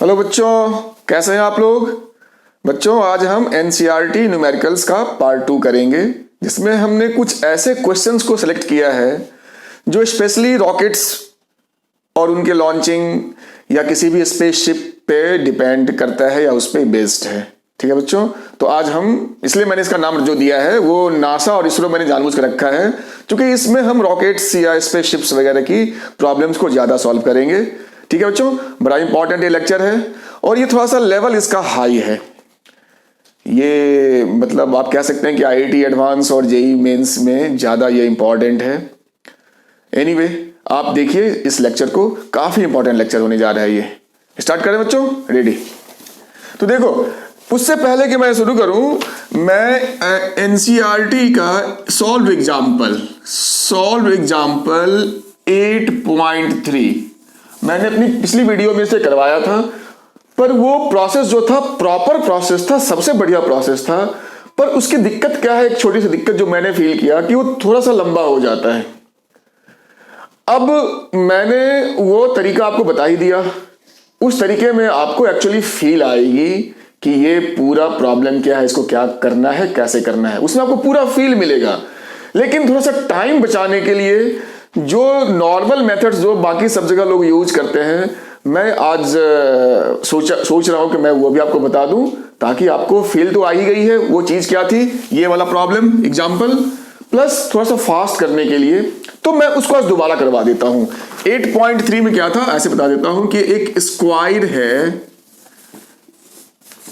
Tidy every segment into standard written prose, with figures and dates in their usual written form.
Hello बच्चों, कैसे हैं आप लोग। बच्चों, आज हम एनसीईआरटी न्यूमेरिकल्स का पार्ट 2 करेंगे, जिसमें हमने कुछ ऐसे क्वेश्चंस को सिलेक्ट किया है जो स्पेशली रॉकेट्स और उनके लॉन्चिंग या किसी भी स्पेसशिप पे डिपेंड करता है या उस पर बेस्ड है। ठीक है बच्चों, तो आज हम, इसलिए मैंने इसका नाम जो दिया है वो नासा और इसरो मैंने जानबूझ कर रखा है, क्योंकि इसमें हम रॉकेट्स या स्पेसशिप्स वगैरह की प्रॉब्लम्स को ज्यादा सॉल्व करेंगे। ठीक है बच्चों, बड़ा इंपॉर्टेंट ये लेक्चर है और ये थोड़ा सा लेवल इसका हाई है। ये मतलब आप कह सकते हैं कि आईआईटी एडवांस और जेईई मेंस में ज्यादा ये इंपॉर्टेंट है। एनीवे, आप देखिए इस लेक्चर को, काफी इंपॉर्टेंट लेक्चर होने जा रहा है ये। स्टार्ट करें बच्चों, रेडी। तो देखो, उससे पहले कि मैं शुरू करूं, मैं एनसीईआरटी का सॉल्व एग्जाम्पल 8.3 मैंने अपनी पिछली वीडियो में से करवाया था, पर वो प्रोसेस जो था प्रॉपर प्रोसेस था, सबसे बढ़िया प्रोसेस था। पर उसकी दिक्कत क्या है, एक छोटी सी दिक्कत जो मैंने फील किया कि वो थोड़ा सा लंबा हो जाता है। अब मैंने वो तरीका आपको बता ही दिया, उस तरीके में आपको एक्चुअली फील आएगी कि ये पूरा प्रॉब्लम क्या है, इसको क्या करना है, कैसे करना है, उसमें आपको पूरा फील मिलेगा। लेकिन थोड़ा सा टाइम बचाने के लिए जो नॉर्मल मेथड्स जो बाकी सब जगह लोग यूज करते हैं, मैं आज सोच रहा हूं कि मैं वो भी आपको बता दूं, ताकि आपको फील तो आ ही गई है वो चीज क्या थी, ये वाला प्रॉब्लम एग्जांपल, प्लस थोड़ा सा फास्ट करने के लिए तो मैं उसको आज दोबारा करवा देता हूं। 8.3 में क्या था, ऐसे बता देता हूं कि एक स्क्वायर है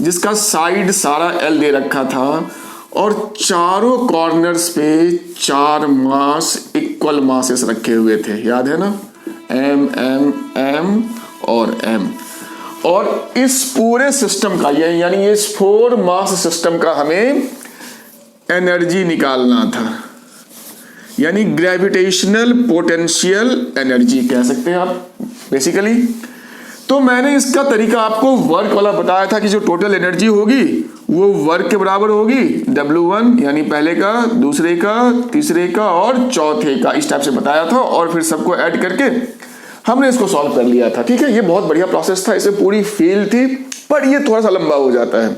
जिसका साइड सारा एल दे रखा था और चारों कॉर्नर्स पे 4 मास इक्वल मासेस रखे हुए थे, याद है ना, एम एम एम और एम। और इस पूरे सिस्टम का यानी ये 4 मास सिस्टम का हमें एनर्जी निकालना था, यानी ग्रेविटेशनल पोटेंशियल एनर्जी कह सकते हैं आप बेसिकली। तो मैंने इसका तरीका आपको वर्क वाला बताया था कि जो टोटल एनर्जी होगी वो वर्क के बराबर होगी W1, यानी पहले का, दूसरे का, तीसरे का और चौथे का, इस टाइप से बताया था। और फिर सबको ऐड करके हमने इसको सॉल्व कर लिया था। ठीक है, ये बहुत बढ़िया प्रोसेस था, इसे पूरी फील थी, पर ये थोड़ा सा लंबा हो जाता है।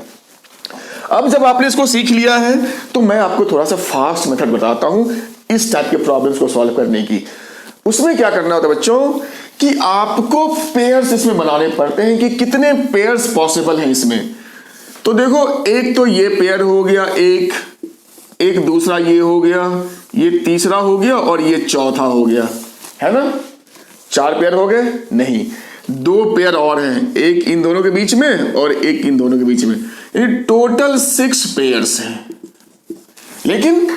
अब जब आपने इसको सीख लिया है तो मैं आपको थोड़ा सा फास्ट मेथड बताता हूं इस टाइप के प्रॉब्लम्स को सॉल्व करने की। उसमें क्या करना होता है बच्चों कि आपको पेयर्स इसमें बनाने पड़ते हैं कि कितने पेयर्स पॉसिबल हैं इसमें। तो देखो, एक तो ये पेयर हो गया, एक दूसरा ये हो गया, ये तीसरा हो गया और ये चौथा हो गया, है ना। 4 पेयर हो गए, नहीं 2 पेयर और हैं, एक इन दोनों के बीच में और एक इन दोनों के बीच में, ये टोटल 6 पेयर्स हैं। लेकिन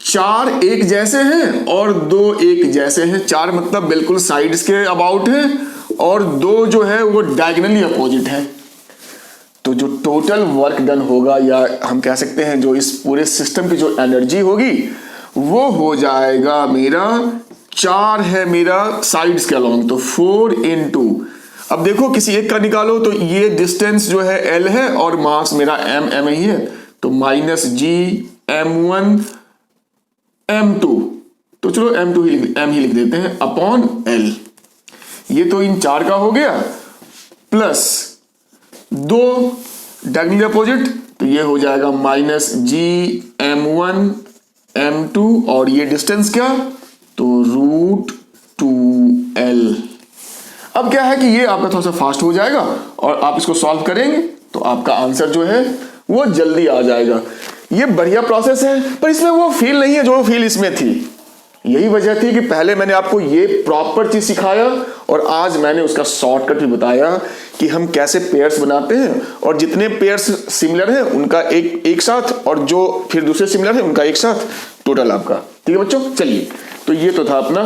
4 एक जैसे हैं और 2 एक जैसे हैं। 4 मतलब बिल्कुल साइड्स के अबाउट हैं और 2 जो है वो डायगोनली अपोजिट हैं। तो जो टोटल वर्क डन होगा, या हम कह सकते हैं जो इस पूरे सिस्टम की जो एनर्जी होगी, वो हो जाएगा मेरा 4 है मेरा साइड्स के अलोंग, तो 4 into, अब देखो किसी एक का निकालो तो ये डिस्टेंस जो है L है और मास मेरा m ही है, तो -g m1 m2, तो चलो m ही लिख देते हैं अपॉन L। ये तो इन 4 का हो गया, प्लस 2 डायगोनली अपोजिट, तो ये हो जाएगा -g m1 m2 और ये डिस्टेंस क्या, तो √2l। अब क्या है कि ये आपका थोड़ा सा फास्ट हो जाएगा और आप इसको सॉल्व करेंगे तो आपका आंसर जो है वो जल्दी आ जाएगा। ये बढ़िया प्रोसेस है, पर इसमें वो फील नहीं है जो फील इसमें थी। यही वजह थी कि पहले मैंने आपको ये प्रॉपर चीज सिखाया और आज मैंने उसका शॉर्टकट भी बताया कि हम कैसे पेयर्स बनाते हैं और जितने पेयर्स सिमिलर हैं उनका एक साथ, और जो फिर दूसरे सिमिलर हैं उनका एक साथ, टोटल आपका। ठीक है बच्चों, चलिए, तो ये तो था अपना।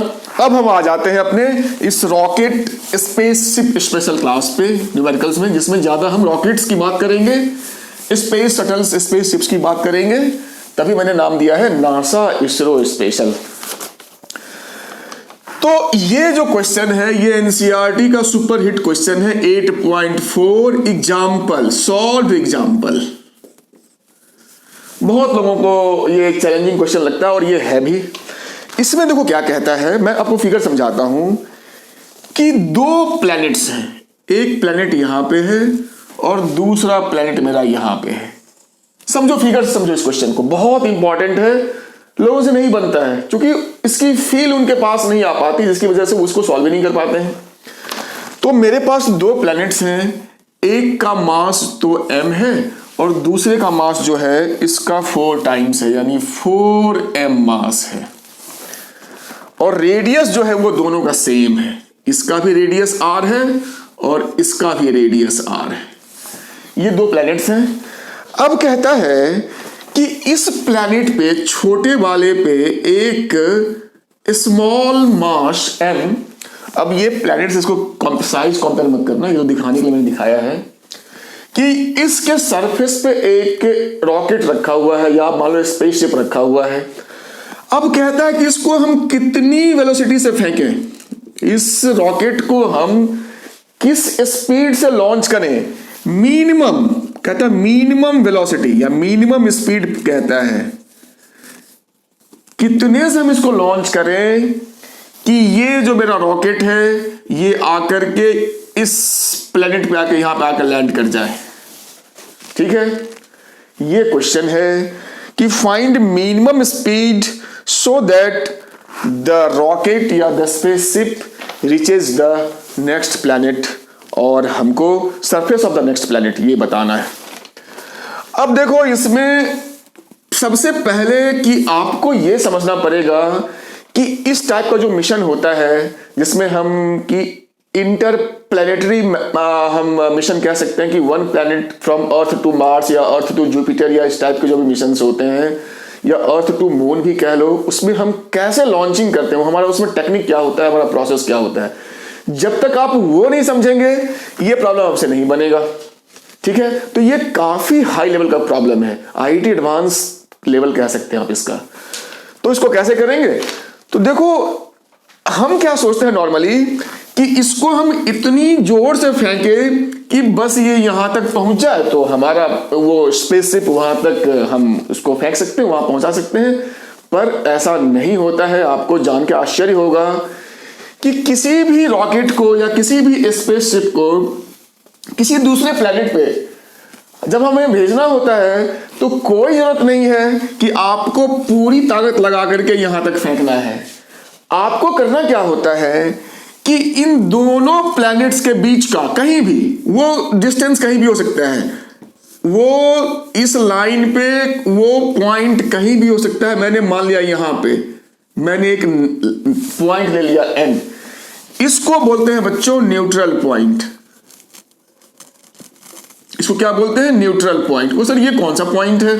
अब हम आ जाते हैं अपने इस रॉकेट स्पेसशिप स्पेशल क्लास पे न्यूमेरिकल्स में, जिसमें ज्यादा हम रॉकेट्स की बात करेंगे, स्पेस शटल्स स्पेसशिप्स की बात करेंगे। तभी मैंने नाम दिया है नासा इसरो स्पेशल। तो ये जो क्वेश्चन है ये एनसीईआरटी का सुपर हिट क्वेश्चन है 8.4 एग्जाम्पल, सॉल्व एग्जाम्पल। बहुत लोगों को ये एक चैलेंजिंग क्वेश्चन लगता है और ये है भी। इसमें देखो क्या कहता है, मैं आपको फिगर समझाता हूं कि 2 प्लैनेट्स हैं, एक प्लेनेट यहां पे है और दूसरा प्लेनेट मेरा यहां पे है। समझो, फिगर से समझो इस क्वेश्चन को, बहुत इंपॉर्टेंट है, लोगों से नहीं बनता है क्योंकि इसकी फील उनके पास नहीं आ पाती, जिसकी वजह से वो उसको सॉल्व ही नहीं कर पाते हैं। तो मेरे पास दो प्लैनेट्स हैं, एक का मास तो m है और दूसरे का मास जो है इसका 4 टाइम्स है, यानी 4m मास है। और रेडियस जो है वो दोनों का सेम है, इसका भी रेडियस r है और इसका भी रेडियस r है। ये दो प्लैनेट्स हैं। अब कहता है कि इस प्लैनेट पे, छोटे वाले पे एक स्मॉल मास m। अब ये प्लैनेट्स, इसको साइज कंपेयर मत करना, ये तो दिखाने के लिए मैंने दिखाया है कि इसके सरफेस पे एक रॉकेट रखा हुआ है या मान लो स्पेसशिप रखा हुआ है। अब कहता है कि इसको हम कितनी वेलोसिटी से फेंकें, इस रॉकेट को हम किस स्पीड से लॉन्च करें, मिनिमम, कहता है मिनिमम वेलोसिटी या मिनिमम स्पीड, कहता है कितने से हम इसको लॉन्च करें कि ये जो मेरा रॉकेट है ये आकर के इस प्लेनेट पे आकर यहां पे आकर लैंड कर जाए। ठीक है, ये क्वेश्चन है कि find minimum speed so that the rocket या the spaceship reaches the next planet, और हमको surface of the next planet ये बताना है। अब देखो, इसमें सबसे पहले कि आपको ये समझना पड़ेगा कि इस टाइप का जो मिशन होता है, जिसमें हम कि इंटर प्लैनेटरी हम मिशन कह सकते हैं कि one planet from earth to Mars या अर्थ टू जुपिटर, या इस टाइप के जो भी मिशन होते हैं, या अर्थ टू मून भी कह लो, उसमें हम कैसे लॉन्चिंग करते हैं, हमारा उसमें टेक्निक क्या होता है, हमारा प्रोसेस क्या होता है। जब तक आप वो नहीं समझेंगे ये प्रॉब्लम आपसे नहीं बनेगा। ठीक है, तो ये काफी हाई लेवल का प्रॉब्लम है, IIT एडवांस लेवल कह सकते हैं आप इसका। तो इसको कैसे करेंगे, तो देखो हम क्या सोचते हैं नॉर्मली कि इसको हम इतनी जोर से फेंके कि बस ये यहां तक पहुंच जाए, तो हमारा वो स्पेसशिप वहां तक हम उसको फेंक सकते हैं, वहां पहुंचा सकते हैं। पर ऐसा नहीं होता है। आपको जान के आश्चर्य होगा कि किसी भी रॉकेट को या किसी भी स्पेसशिप को किसी दूसरे प्लेनेट पे जब हमें भेजना होता है तो कोई जरूरत नहीं है कि आपको पूरी ताकत लगा करके यहां तक फेंकना है। आपको करना क्या होता है कि इन दोनों प्लैनेट्स के बीच का कहीं भी, वो डिस्टेंस कहीं भी हो सकता है, वो इस लाइन पे वो पॉइंट कहीं भी हो सकता है। मैंने मान लिया यहां पे मैंने एक पॉइंट ले लिया N, इसको बोलते हैं बच्चों न्यूट्रल पॉइंट। इसको क्या बोलते हैं, न्यूट्रल पॉइंट। वो सर ये कौन सा पॉइंट है,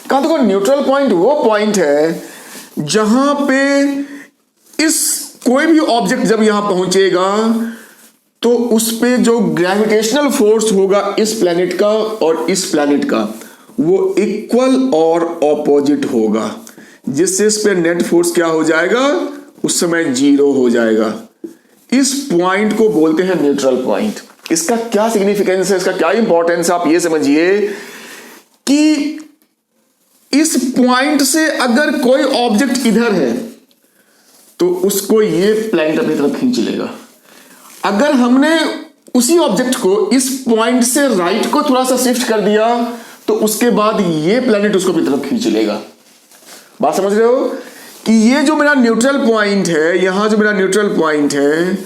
कहा देखो न्यूट्रल पॉइंट वो पॉइंट है जहां पे इस कोई भी ऑब्जेक्ट जब यहां पहुंचेगा तो उस पे जो ग्रेविटेशनल फोर्स होगा इस प्लैनेट का और इस प्लैनेट का वो इक्वल और ऑपोजिट होगा, जिससे इस पे नेट फोर्स क्या हो जाएगा, उस समय 0 हो जाएगा। इस पॉइंट को बोलते हैं न्यूट्रल पॉइंट। इसका क्या सिग्निफिकेंस है, इसका क्या इंपॉर्टेंस है, आप ये समझिए कि इस पॉइंट से अगर कोई ऑब्जेक्ट इधर है तो उसको ये प्लैनेट अपनी तरफ खींच लेगा। अगर हमने उसी ऑब्जेक्ट को इस पॉइंट से राइट को थोड़ा सा शिफ्ट कर दिया तो उसके बाद ये प्लैनेट उसको अपनी तरफ खींच लेगा। बात समझ रहे हो कि ये जो मेरा न्यूट्रल पॉइंट है, यहां जो मेरा न्यूट्रल पॉइंट है,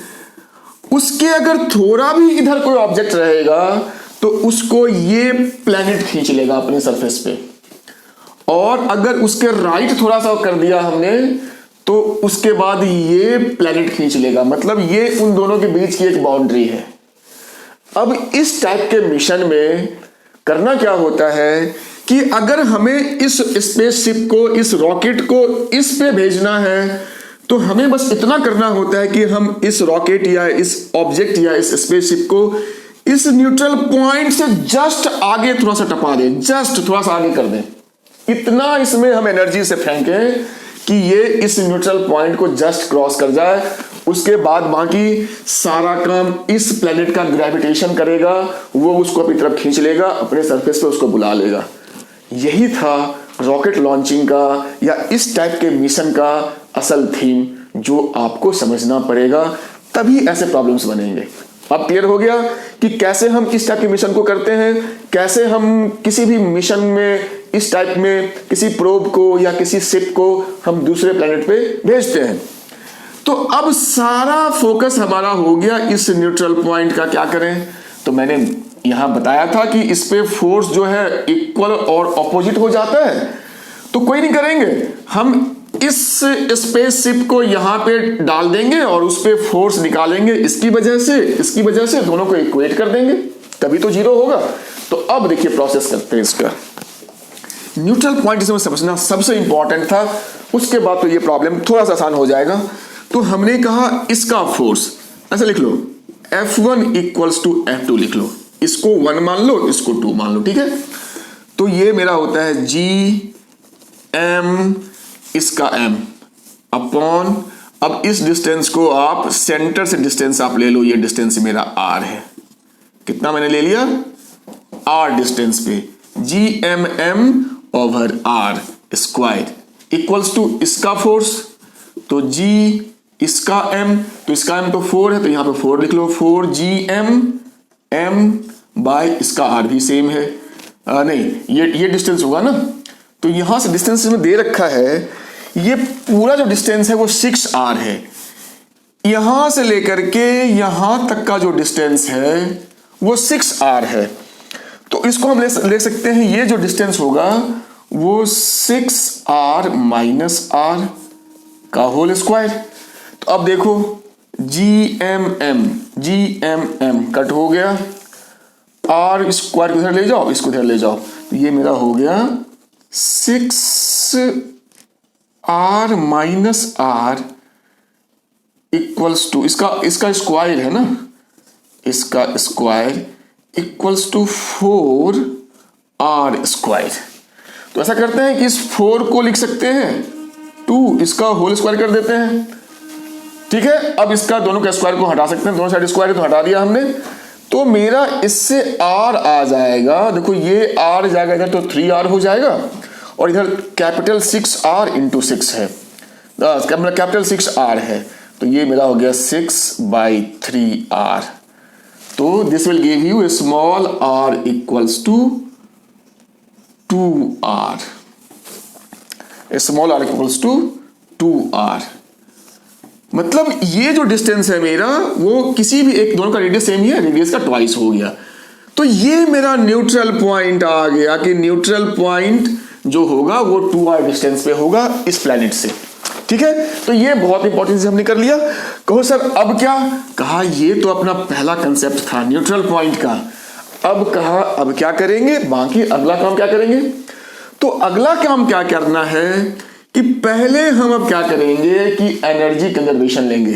उसके अगर थोड़ा भी इधर कोई ऑब्जेक्ट रहेगा तो उसको ये प्लैनेट खींच लेगा अपने सरफेस पे, और अगर उसके राइट थोड़ा सा कर दिया हमने तो उसके बाद ये प्लैनेट खींच लेगा। मतलब ये उन दोनों के बीच की एक बाउंड्री है। अब इस टाइप के मिशन में करना क्या होता है कि अगर हमें इस स्पेसशिप को, इस रॉकेट को इस पे भेजना है तो हमें बस इतना करना होता है कि हम इस रॉकेट या इस ऑब्जेक्ट या इस स्पेसशिप को इस न्यूट्रल पॉइंट से जस्ट आगे थोड़ा सा टपा दें, जस्ट थोड़ा सा आगे कर दें। इतना इसमें हम एनर्जी से फेंकें कि ये इस न्यूट्रल पॉइंट को जस्ट क्रॉस कर जाए। उसके बाद बाकी सारा काम इस प्लेनेट का ग्रेविटेशन करेगा, वो उसको अपनी तरफ खींच लेगा, अपने सरफेस पे उसको बुला लेगा। यही था रॉकेट लॉन्चिंग का या इस टाइप के मिशन का असल थीम, जो आपको समझना पड़ेगा, तभी ऐसे प्रॉब्लम्स बनेंगे। अब क्लियर हो गया कि कैसे हम किस टाइप के मिशन को करते हैं, कैसे हम किसी भी मिशन में इस टाइप में किसी प्रोब को या किसी शिप को हम दूसरे प्लेनेट पे भेजते हैं। तो अब सारा फोकस हमारा हो गया इस न्यूट्रल पॉइंट का। क्या करें, तो मैंने यहां बताया था कि इस पे फोर्स जो है इक्वल और ऑपोजिट हो जाता है, तो कोई नहीं करेंगे, हम इस स्पेसशिप को यहां पे डाल देंगे और उस पे फोर्स निकालेंगे इसकी वजह से दोनों को इक्वेट कर देंगे, तभी तो जीरो होगा। तो अब देखिए प्रोसेस करते हैं इसका। न्यूट्रल पॉइंट इसमें समझना सबसे इंपॉर्टेंट था, उसके बाद तो ये प्रॉब्लम थोड़ा सा आसान हो जाएगा। तो हमने कहा इसका फोर्स ऐसा लिख लो, F1 इक्वल्स टू F2 लिख लो, इसको 1 मान लो, इसको 2 मान लो, ठीक है। तो ये मेरा होता है GM इसका M अपॉन, अब इस डिस्टेंस को आप सेंटर से डिस्टेंस आप ले लो, ये डिस्टेंस मेरा R है, कितना मैंने ले लिया R डिस्टेंस पे, GMM over R square equals to इसका फोर्स, तो G इसका M, तो इसका M तो 4 है, तो यहां पे 4 लिख लो, 4GM M बाय इसका R भी सेम है, नहीं ये डिस्टेंस होगा ना, तो यहां से डिस्टेंस में दे रखा है, ये पूरा जो डिस्टेंस है वो 6R है, यहां से लेकर के यहां तक का जो डिस्टेंस है वो 6R है। तो इसको हम ले सकते हैं, ये जो डिस्टेंस होगा वो 6R माइनस R का होल स्क्वायर। तो अब देखो GMM कट हो गया, R स्क्वायर को इधर ले जाओ, इसको इधर ले जाओ, तो ये मेरा हो गया 6R minus R equals to इसका स्क्वायर है ना, इसका square equals to 4R square. तो ऐसा करते हैं कि इस 4 को लिख सकते हैं 2, इसका होल स्क्वायर कर देते हैं, ठीक है। अब इसका दोनों का स्क्वायर को हटा सकते हैं, दोनों साइड स्क्वायर तो हटा दिया हमने, तो मेरा इससे R आ जाएगा, देखो ये R जाएगा इधर तो 3R हो जाएगा, और इधर कैपिटल 6R इंटू 6 है, कैपिटल 6R है, तो ये मेरा हो गया 6/3R। तो this will give you small r equals to 2R, small r equals to 2R। मतलब ये जो डिस्टेंस है मेरा वो किसी भी एक, दोनों का रेडियस सेम ही है, रेडियस का ट्वाइस हो गया। तो ये मेरा न्यूट्रल पॉइंट आ गया कि न्यूट्रल पॉइंट जो होगा वो 2R डिस्टेंस पे होगा इस प्लेनेट से, ठीक है। तो ये बहुत इंपॉर्टेंट हमने कर लिया। कहो सर अब क्या, कहा ये तो अपना पहला कंसेप्ट था न्यूट्रल पॉइंट का, अब कहा अब क्या करेंगे, बाकी अगला काम क्या करेंगे। तो अगला काम क्या करना है कि पहले हम अब क्या करेंगे कि एनर्जी कंजर्वेशन लेंगे।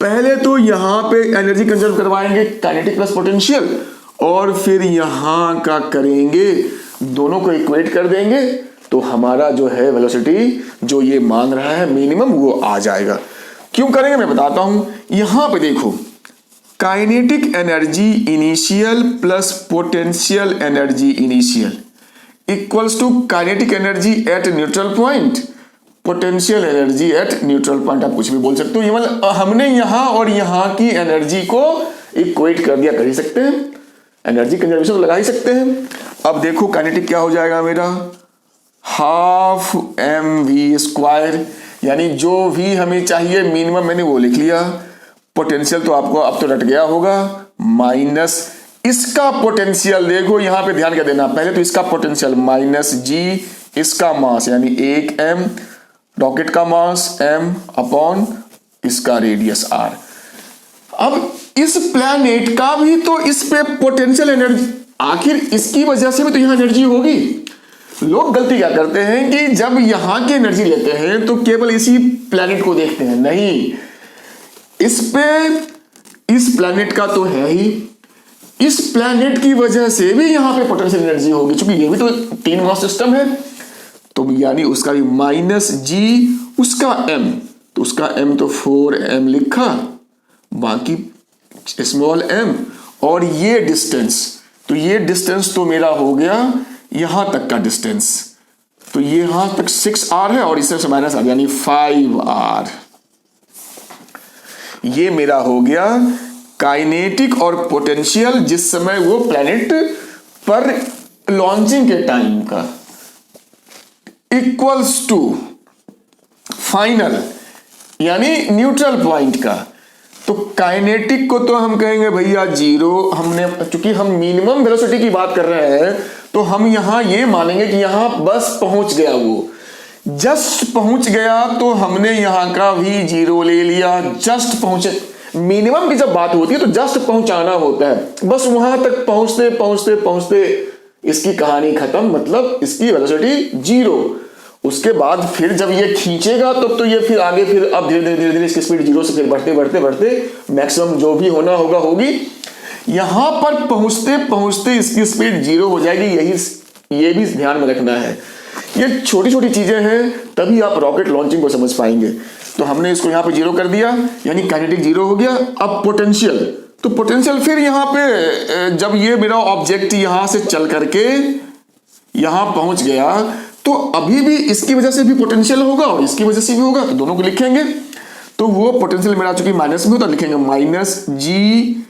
पहले तो यहां पे एनर्जी कंजर्व करवाएंगे, काइनेटिक प्लस पोटेंशियल, और फिर यहां का करेंगे, दोनों को इक्वेट कर देंगे, तो हमारा जो है वेलोसिटी जो ये मांग रहा है मिनिमम वो आ जाएगा। क्यों करेंगे मैं बताता हूं। यहां पे देखो kinetic energy initial plus potential energy initial equals to kinetic energy at neutral point, potential energy at neutral point, आप कुछ भी बोल सकते हो। ये मतलब हमने यहां और यहां की एनर्जी को इक्वेट कर दिया, कर ही सकते हैं, एनर्जी कंजर्वेशन तो लगा ही सकते हैं। अब देखो काइनेटिक क्या हो जाएगा मेरा, हाफ mv स्क्वायर, यानी जो भी हमें चाहिए मिनिमम मैंने वो लिख लिया। पोटेंशियल तो आपको अब तो रट गया होगा, माइनस इसका पोटेंशियल, देखो यहां पे ध्यान क्या देना, पहले तो इसका पोटेंशियल माइनस g, इसका मास यानी 1m, रॉकेट का मास m अपॉन इसका रेडियस r। अब इस प्लैनेट का भी तो इस पे पोटेंशियल एनर्जी, आखिर इसकी वजह से भी तो यहां एनर्जी होगी। लोग गलती क्या करते हैं कि जब यहां की एनर्जी लेते हैं तो केवल इसी प्लैनेट को देखते हैं, नहीं, इस पे इस प्लैनेट का तो है ही, इस प्लैनेट की वजह से भी यहां पे पोटेंशियल एनर्जी होगी, क्योंकि ये भी तो 3 मास सिस्टम है, तो यानी उसका भी माइनस जी, उसका m, तो उसका m तो 4m लिखा, बाकी स्मॉल m, और ये डिस्टेंस, तो ये डिस्टेंस तो मेरा हो गया यहां तक का डिस्टेंस, तो ये यहां तक 6R है और इससे माइनस R यानी 5R। ये मेरा हो गया काइनेटिक और पोटेंशियल जिस समय वो प्लैनेट पर लॉन्चिंग के टाइम का, इक्वल्स टू फाइनल यानी न्यूट्रल पॉइंट का। तो काइनेटिक को तो हम कहेंगे भैया जीरो, हमने चूंकि हम मिनिमम वेलोसिटी की बात कर रहे हैं तो हम यहां ये मानेंगे कि यहां बस पहुंच गया, वो जस्ट पहुंच गया, तो हमने यहां का भी जीरो ले लिया। जस्ट पहुंचे, मिनिमम की जब बात होती है तो जस्ट पहुंचाना होता है, बस वहां तक पहुंचते पहुंचते पहुंचते इसकी कहानी खत्म, मतलब इसकी वेलोसिटी जीरो। उसके बाद फिर जब ये खींचेगा तब तो ये फिर आगे, फिर अब धीरे धीरे इसकी स्पीड जीरो से फिर बढ़ते बढ़ते बढ़ते मैक्सिमम जो भी होना होगा होगी। यहां पर पहुंचते पहुंचते इसकी स्पीड जीरो हो जाएगी, ये भी ध्यान में रखना है। ये छोटी छोटी चीजें हैं, तभी आप रॉकेट लॉन्चिंग को समझ पाएंगे। तो हमने इसको यहां पे जीरो कर दिया, यानी काइनेटिक जीरो हो गया। अब पोटेंशियल, तो पोटेंशियल फिर यहां पे जब ये मेरा ऑब्जेक्ट यहां से चल करके यहां पहुंच गया तो अभी भी इसकी वजह से भी पोटेंशियल होगा और इसकी वजह से भी होगा, तो दोनों को लिखेंगे। तो वो पोटेंशियल मेरा चूंकि माइनस में होता, लिखेंगे minus G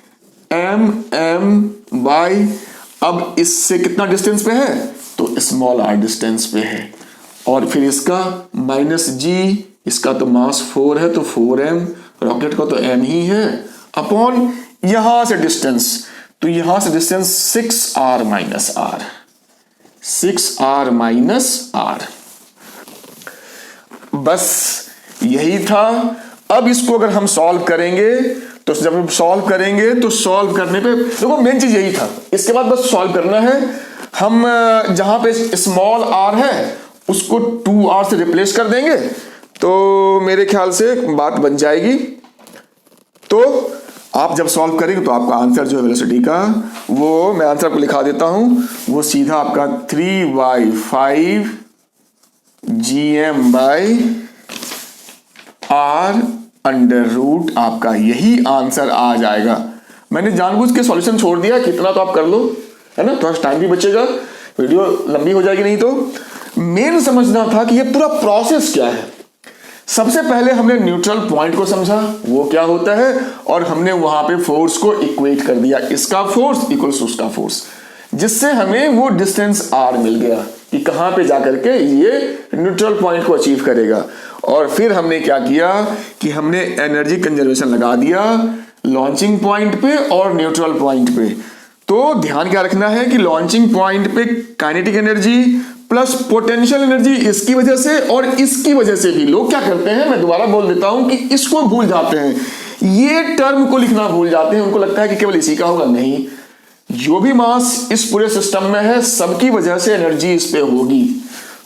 M M by, अब इससे कितना डिस्टेंस पे है, तो स्मॉल आर डिस्टेंस पे है। और फिर इसका माइनस जी, इसका तो मास 4 है तो 4m, रॉकेट का तो m ही है, अपॉन यहां से डिस्टेंस, तो यहां से distance 6r minus r, 6r minus r। बस यही था। अब इसको अगर हम सॉल्व करेंगे तो जब हम सॉल्व करेंगे तो सॉल्व करने पे देखो मेन चीज यही था। इसके बाद बस सॉल्व करना है। हम जहां पे स्मॉल r है उसको 2r से रिप्लेस कर देंगे तो मेरे ख्याल से बात बन जाएगी। तो आप जब सॉल्व करेंगे तो आपका आंसर जो है वेलोसिटी का, वो मैं आंसर को लिखा देता हूं, वो सीधा आपका 3/5 gm by r under root, आपका यही आंसर आ जाएगा। मैंने जानबूझ के सॉल्यूशन छोड़ दिया, कितना तो आप कर लो, है ना, थोड़ा टाइम भी बचेगा, वीडियो लंबी हो जाएगी नहीं तो। मेन समझना था कि ये पूरा प्रोसेस क्या है। सबसे पहले हमने न्यूट्रल पॉइंट को समझा, वो क्या होता है, और हमने वहां पे फोर्स को इक्वेट कर दिया, इसका फोर्स इक्वल्स टू उसका फोर्स, जिससे हमें वो डिस्टेंस r मिल गया कि कहां पे जाकर के ये न्यूट्रल पॉइंट को अचीव करेगा। और फिर हमने क्या किया कि हमने एनर्जी कंजर्वेशन लगा दिया लॉन्चिंग पॉइंट पे और न्यूट्रल पॉइंट पे। तो ध्यान क्या रखना है कि लॉन्चिंग पॉइंट पे kinetic energy plus potential energy इसकी वजह से और इसकी वजह से भी लोग क्या करते हैं, मैं दोबारा बोल देता हूं, कि इसको भूल जाते हैं, ये टर्म को लिखना भूल जाते हैं। उनको लगता है कि केवल इसी का होगा, नहीं, जो भी मास इस पूरे सिस्टम में है सबकी वजह से एनर्जी इस पे होगी।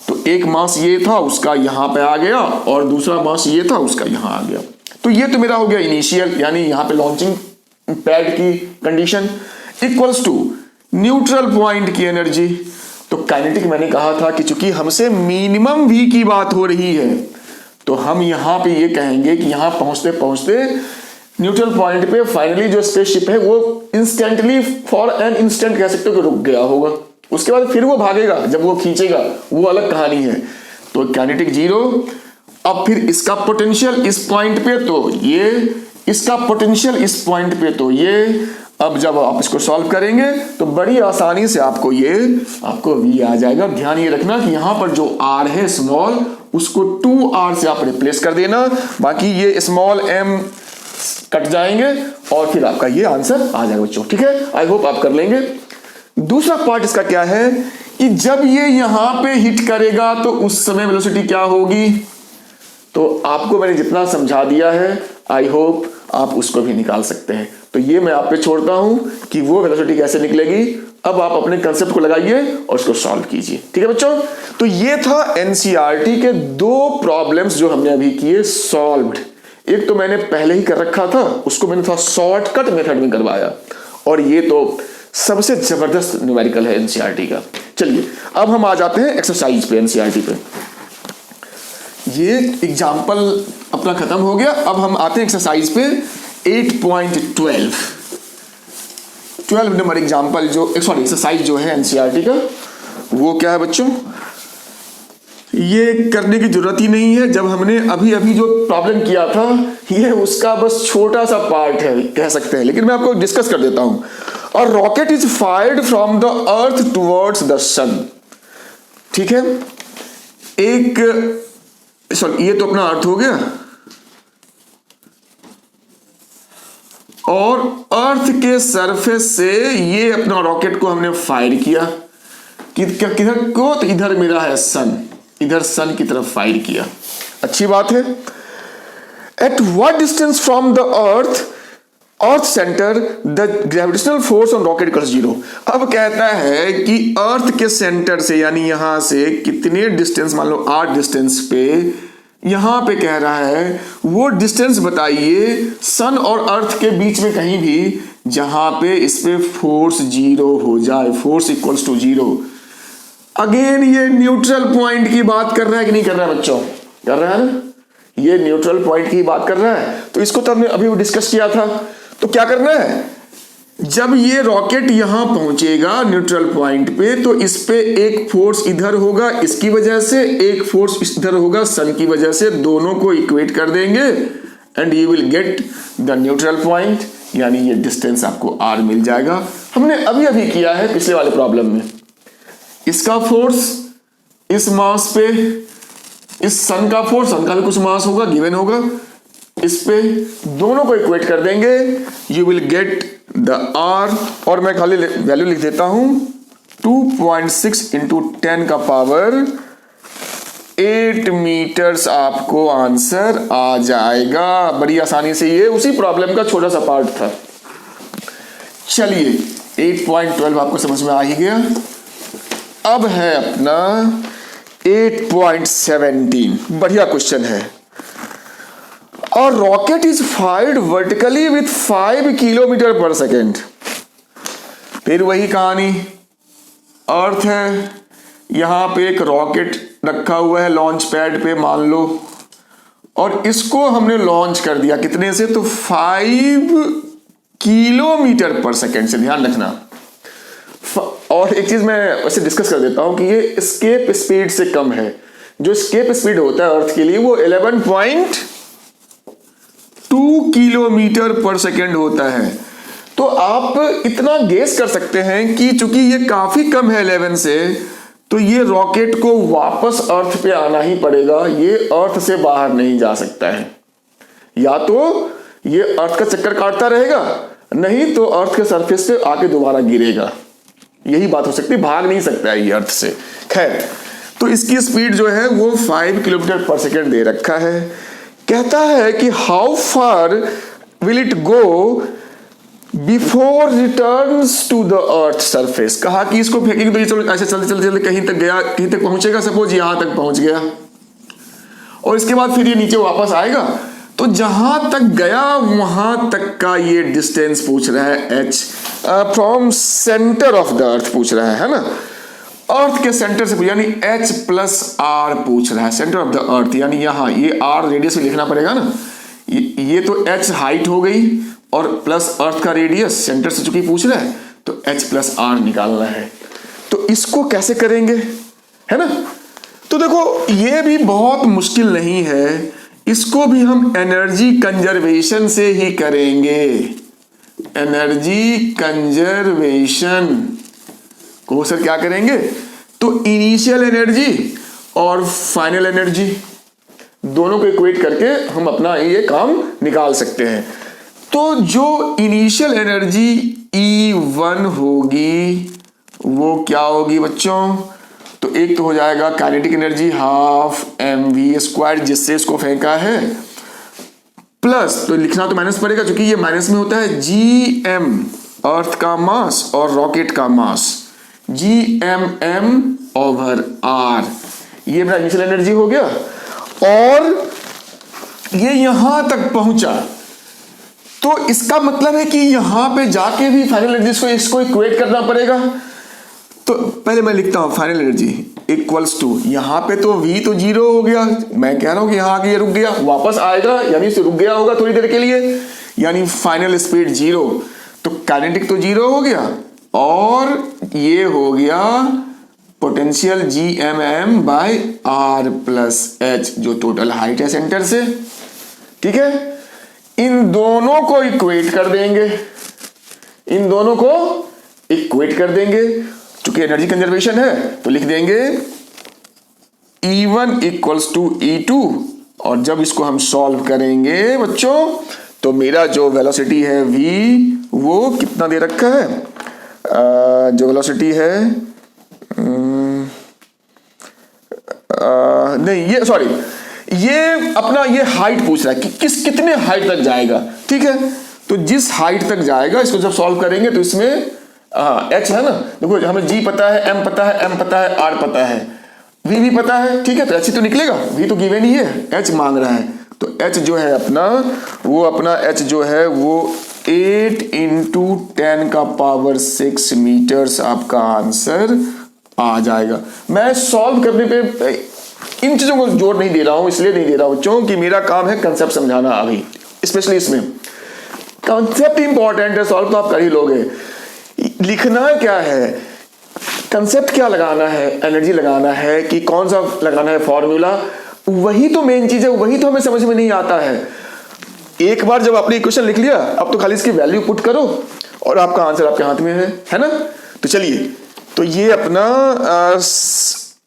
तो एक मास ये था उसका यहां पे आ गया और दूसरा मास ये था उसका यहां आ गया। तो ये तो मेरा हो गया इनिशियल, यानी यहां पे लॉन्चिंग पैड की condition equals to neutral point की एनर्जी। तो काइनेटिक मैंने कहा था कि चूंकि हमसे मिनिमम v की बात हो रही है तो हम यहां पे ये कहेंगे कि यहां पहुंचते पहुंचते न्यूट्रल पॉइंट पे फाइनली जो स्पेसशिप है वो इंस्टेंटली फॉर एन इंस्टेंट कह सकते हो कि रुक गया होगा। उसके बाद फिर वो भागेगा, जब वो खींचेगा वो अलग कहानी है। तो काइनेटिक जीरो। अब फिर इसका पोटेंशियल इस पॉइंट पे तो ये, इसका पोटेंशियल इस पॉइंट पे तो ये। अब जब आप इसको सॉल्व करेंगे तो बड़ी आसानी से आपको v आ जाएगा। ध्यान ये रखना कि यहां पर जो r है स्मॉल, उसको 2r से आप रिप्लेस कर देना, बाकी ये स्मॉल m कट जाएंगे और फिर आपका ये आंसर आ जाएगा बच्चों। ठीक है, आई होप आप कर लेंगे। दूसरा पार्ट इसका क्या है कि जब ये यहां पे हिट करेगा तो उस समय वेलोसिटी क्या होगी। तो आपको मैंने जितना समझा दिया है आई होप आप उसको भी निकाल सकते हैं। तो ये मैं आप पे छोड़ता हूं कि वो वेलोसिटी कैसे निकलेगी। अब आप अपने कंसेप्ट को लगाइए और उसको सॉल्व कीजिए। ठीक है बच्चों, तो ये था एनसीईआरटी के 2 प्रॉब्लम्स जो हमने अभी किए सॉल्व्ड। एक तो मैंने पहले ही कर रखा था, उसको मैंने थोड़ा शॉर्टकट मेथड में करवाया, और ये तो सबसे जबरदस्त न्यूमेरिकल है एनसीईआरटी का। चलिए अब हम आ जाते हैं एक्सरसाइज पे, एनसीईआरटी पे। ये एग्जाम्पल अपना खत्म हो गया। अब हम आते हैं एक्सरसाइज पे 8.12 नंबर एग्जाम्पल जो एक्सरसाइज जो है एनसीईआरटी का, वो क्या है बच्चों, ये करने की जरूरत ही नहीं है, जब हमने अभी अभी जो प्रॉब्लम किया था ये उसका बस छोटा सा पार्ट है कह सकते हैं, लेकिन मैं आपको डिस्कस कर देता हूं। और rocket is fired from the earth towards the sun, ठीक है। एक सॉरी, ये तो अपना अर्थ हो गया, और अर्थ के सरफेस से ये अपना रॉकेट को हमने फायर किया किधर को, तो इधर मेरा है सन, इधर सन की तरफ फायर किया। अच्छी बात है। At what distance from the earth centre the gravitational force on rocket equals 0। अब कहता है कि अर्थ के सेंटर से यानी यहां से कितने डिस्टेंस, मान लो 8 डिस्टेंस पे, यहां पे कह रहा है वो डिस्टेंस बताइए सन और अर्थ के बीच में कहीं भी जहां पे इस पे फोर्स 0 हो जाए, फोर्स इक्वल्स टू 0। अगेन ये न्यूट्रल पॉइंट की बात कर रहा है कि नहीं कर रहा है बच्चों, कर रहा है ना, ये न्यूट्रल पॉइंट की बात कर रहा है। तो इसको तो हमने अभी डिस्कस किया था। तो क्या करना है, जब ये रॉकेट यहां पहुंचेगा न्यूट्रल पॉइंट पे, तो इस पे एक फोर्स इधर होगा इसकी वजह से, एक फोर्स इधर होगा सन की वजह से, दोनों को इक्वेट कर देंगे and you will get the neutral point, यानी ये डिस्टेंस आपको r मिल जाएगा। हमने अभी अभी किया है पिछले वाले प्रॉब्लम में। इसका फोर्स इस मास पे, इस सन का फोर्स, सन का भी कुछ मास होगा गिवन होगा, इस पे दोनों को इक्वेट कर देंगे, you will get the R. और मैं खाली वैल्यू लिख देता हूं 2.6 इंटू 10 का पावर 8 मीटर्स आपको आंसर आ जाएगा बड़ी आसानी से। ये उसी प्रॉब्लम का छोटा सा पार्ट था। चलिए 8.12 आपको समझ में आ ही गया। अब है अपना 8.17, बढ़िया क्वेश्चन है। और rocket is fired vertically with 5 kilometre पर सेकेंड। फिर वही कहानी, अर्थ है, यहां पे एक रॉकेट रखा हुआ है लॉन्च पैड पे मान लो, और इसको हमने लॉन्च कर दिया कितने से, तो 5 किलोमीटर पर सेकेंड से, ध्यान रखना। और एक चीज मैं वैसे डिस्कस कर देता हूं कि ये एस्केप स्पीड से कम है। जो एस्केप स्पीड होता है अर्थ के लिए वो 11.2 किलोमीटर पर सेकेंड होता है। तो आप इतना गेस कर सकते हैं कि चूंकि ये काफी कम है 11 से, तो ये रॉकेट को वापस अर्थ पे आना ही पड़ेगा, ये अर्थ से बाहर नहीं जा सकता है। या तो ये अर्थ का चक्कर काटता रहेगा, नहीं तो अर्थ के सरफेस पे आके दोबारा गिरेगा, यही बात हो सकती है, भाग नहीं सकता है ये अर्थ से। खैर, तो इसकी स्पीड जो है वो 5 किलोमीटर पर सेकेंड दे रखा है। कहता है कि how far will it go before returns to the earth surface. कहा कि इसको फेंकेंगे तो ये चलो ऐसे चलते चलते चलते कहीं तक गया, कहीं तक पहुंचेगा, सपोज यहां तक पहुंच गया, और इसके बाद फिर ये नीचे वापस आएगा, तो जहां तक गया वहां तक का ये डिस्टेंस पूछ रहा है h from centre of the earth पूछ रहा है ना, अर्थ के सेंटर से, यानी h प्लस r पूछ रहा है, सेंटर ऑफ द अर्थ, यानी यहां ये r रेडियस में लिखना पड़ेगा ना, ये तो h हाइट हो गई और प्लस अर्थ का रेडियस, सेंटर से चूंकि पूछ रहा है तो h प्लस r निकालना है। तो इसको कैसे करेंगे, है ना। तो देखो ये भी बहुत मुश्किल नहीं है, इसको भी हम एनर्जी कंजर्वेशन से ही करेंगे। एनर्जी कंजर्वेशन को सर क्या करेंगे, तो इनिशियल एनर्जी और फाइनल एनर्जी दोनों को इक्वेट करके हम अपना ये काम निकाल सकते हैं। तो जो इनिशियल एनर्जी E1 होगी वो क्या होगी बच्चों, तो एक तो हो जाएगा काइनेटिक एनर्जी ½ mv², जिससे इसको फेंका है, प्लस तो लिखना तो माइनस पड़ेगा क्योंकि ये माइनस में होता है gm अर्थ का मास और रॉकेट का मास, gmm/r, ये मेरा इनिशियल एनर्जी हो गया। और ये यहां तक पहुंचा, तो इसका मतलब है कि यहां पे जाके भी फाइनल एनर्जी को इसको इक्वेट करना पड़ेगा। तो पहले मैं लिखता हूं फाइनल एनर्जी इक्वल्स टू, यहां पे तो v तो 0 हो गया, मैं कह रहा हूं कि यहां आके ये रुक गया, वापस आएगा यानी इसे रुक गया होगा थोड़ी देर के लिए, यानी फाइनल स्पीड 0, तो काइनेटिक तो 0 हो गया और ये हो गया potential GMM by R plus H, जो टोटल हाइट है सेंटर से, ठीक है। इन दोनों को इक्वेट कर देंगे, इन दोनों को इक्वेट कर देंगे। चूंकि एनर्जी कंजर्वेशन है तो लिख देंगे E1 इक्वल्स टू E2, और जब इसको हम सॉल्व करेंगे बच्चों तो मेरा जो वेलोसिटी है v, वो कितना दे रखा है, जो वेलोसिटी है नहीं, ये सॉरी, ये अपना ये हाइट पूछ रहा है कि कितने हाइट तक जाएगा, ठीक है। तो जिस हाइट तक जाएगा इसको जब सॉल्व करेंगे तो इसमें h है ना, देखो हमें g पता है, m पता है, m पता है, r पता है, v भी पता है, ठीक है। तो h ही तो निकलेगा, v तो गिवन ही है, h मांग रहा है। तो h जो है अपना h जो है वो 8 इंटू 10 का पावर 6 मीटर्स आपका आंसर आ जाएगा। मैं सॉल्व करने पे इन चीजों को जोर नहीं दे रहा हूं, इसलिए नहीं दे रहा हूं बच्चों कि मेरा काम है कंसेप्ट समझाना। अभी स्पेशली इसमें कंसेप्ट इंपॉर्टेंट है, सॉल्व तो आप कर ही लोगे। लिखना क्या है, कंसेप्ट क्या लगाना है, एनर्जी लगाना है कि कौन सा लगाना है फॉर्मूला, वही तो मेन चीज है, वही तो हमें समझ में नहीं आता है। एक बार जब आपने इक्वेशन लिख लिया, अब तो खाली इसकी वैल्यू पुट करो और आपका आंसर आपके हाथ में है ना। तो चलिए, तो ये अपना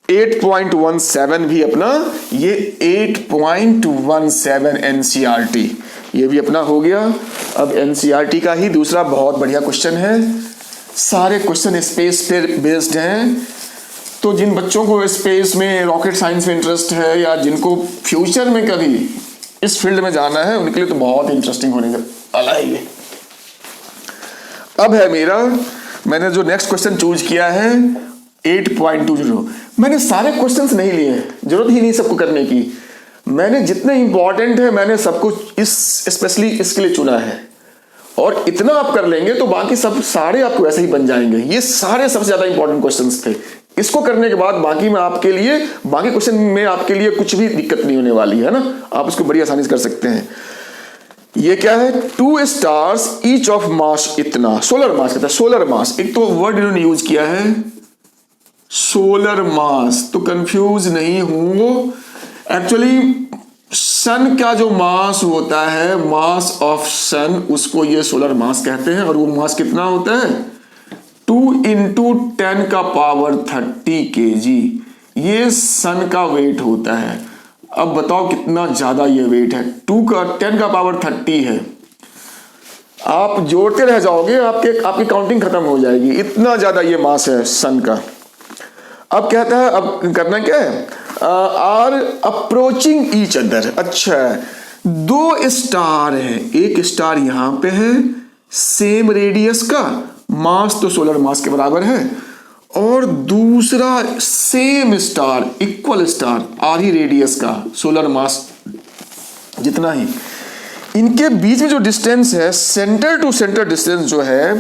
8.17 भी अपना, ये 8.17 NCERT ये भी अपना हो गया। अब NCERT का ही दूसरा बहुत बढ़िया क्वेश्चन है, सारे क्वेश्चन स्पेस पे बेस्ड हैं। तो जिन बच्चों को स्पेस में, रॉकेट साइंस में इंटरेस्ट है, या जिनको फ्यूचर में कभी इस फील्ड में जाना है, उनके लिए तो बहुत इंटरेस्टिंग होने वाला है ये। अब है मेरा, मैंने जो नेक्स्ट क्वेश्चन चूज किया है 8.20। मैंने सारे क्वेश्चंस नहीं लिए, जरूरत ही नहीं सबको करने की। मैंने जितने इंपॉर्टेंट है मैंने सब कुछ इस स्पेशली इसके लिए चुना है, और इतना आप कर लेंगे तो बाकी सब सारे आपको वैसे ही बन जाएंगे। ये सारे सबसे ज्यादा इंपॉर्टेंट क्वेश्चंस थे। इसको करने के बाद बाकी में आपके लिए, बाकी क्वेश्चन में आपके लिए कुछ भी दिक्कत नहीं होने वाली है ना, आप इसको बड़ी आसानी से कर सकते हैं। ये क्या है, 2 स्टार्स ईच ऑफ मास इतना, सोलर मास कहता है, सोलर मास। एक तो वर्ड इन्होंने यूज किया है सोलर मास, तो कंफ्यूज नहीं होंगे। एक्चुअली सन का जो मास होता है, मास ऑफ सन, उसको ये सोलर मास कहते हैं। और वो मास कितना होता है, 2 इंटू 10 का पावर 30 kg, ये सन का वेट होता है। अब बताओ कितना ज्यादा ये वेट है, 10 का पावर 30 है। आप जोड़ते रह जाओगे, आपकी काउंटिंग खत्म हो जाएगी, इतना ज्यादा ये मास है सन का। अब कहता है, अब करना क्या है, आर अप्रोचिंग ईच अदर। अच्छा, 2 स्टार है, एक स्टार यहां पे है सेम रेडियस का, मास तो सोलर मास के बराबर है, और दूसरा सेम स्टार, इक्वल स्टार, आधी रेडियस का, सोलर मास जितना ही। इनके बीच में जो डिस्टेंस है, सेंटर टू सेंटर डिस्टेंस जो है